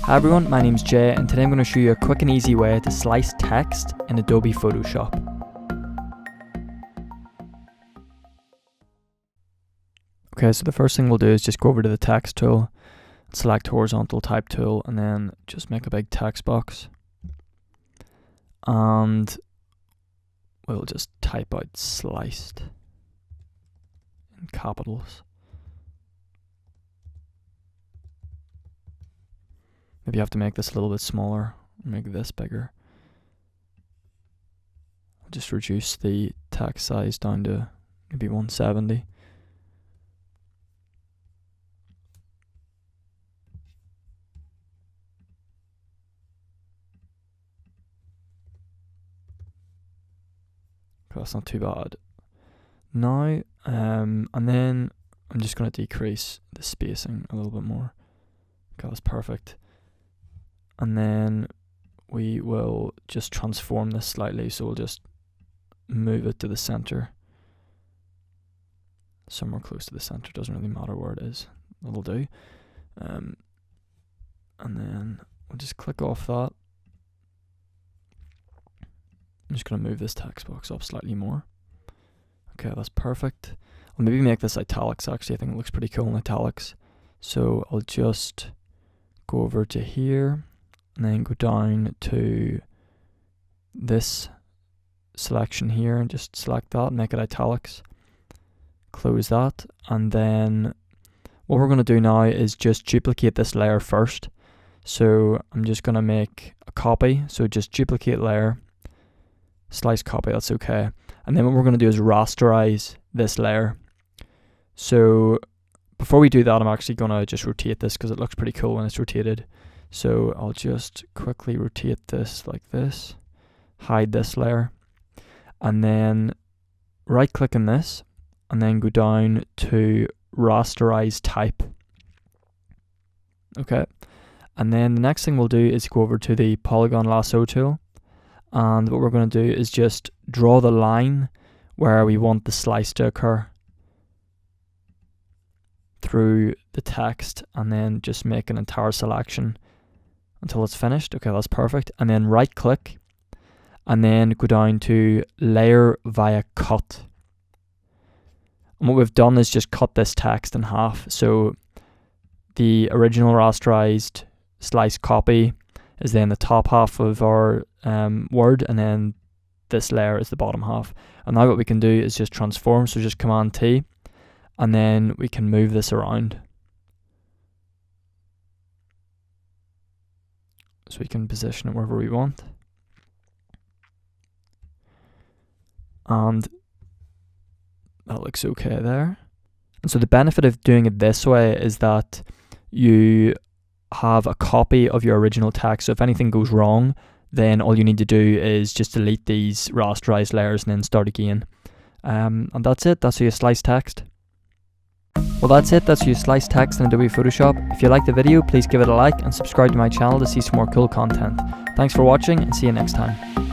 Hi everyone, my name's Jay and today I'm going to show you a quick and easy way to slice text in Adobe Photoshop. Okay, so the first thing we'll do is just go over to the text tool, select horizontal type tool, and then just make a big text box. And we'll just type out sliced in capitals. Maybe you have to make this a little bit smaller, make this bigger. I'll just reduce the text size down to maybe 170. That's not too bad. Now, and then I'm just going to decrease the spacing a little bit more. Okay, that's perfect. And then we will just transform this slightly, so we'll just move it to the center. Somewhere close to the center, doesn't really matter where it is, that'll do. And then we'll just click off that. I'm just going to move this text box up slightly more. Okay, that's perfect. I'll maybe make this italics actually, I think it looks pretty cool in italics. So I'll just go over to here. And then go down to this selection here and just select that, make it italics. Close that. And then what we're going to do now is just duplicate this layer first. So I'm just going to make a copy. So just duplicate layer, slice copy, that's okay. And then what we're going to do is rasterize this layer. So before we do that, I'm actually going to just rotate this because it looks pretty cool when it's rotated. So I'll just quickly rotate this like this, hide this layer, and then right click on this, and then go down to rasterize type. Okay, and then the next thing we'll do is go over to the polygon lasso tool, and what we're going to do is just draw the line where we want the slice to occur through the text, and then just make an entire selection until it's finished. Okay, that's perfect. And then right click and then go down to layer via cut. And what we've done is just cut this text in half. So the original rasterized slice copy is then the top half of our word, and then this layer is the bottom half. And now what we can do is just transform. So just Command T, and then we can move this around. So we can position it wherever we want. And that looks okay there. And so the benefit of doing it this way is that you have a copy of your original text. So if anything goes wrong, then all you need to do is just delete these rasterized layers and then start again. And that's it. That's how you slice text. Well, that's it. That's how you slice text in Adobe Photoshop. If you liked the video, please give it a like and subscribe to my channel to see some more cool content. Thanks for watching and see you next time.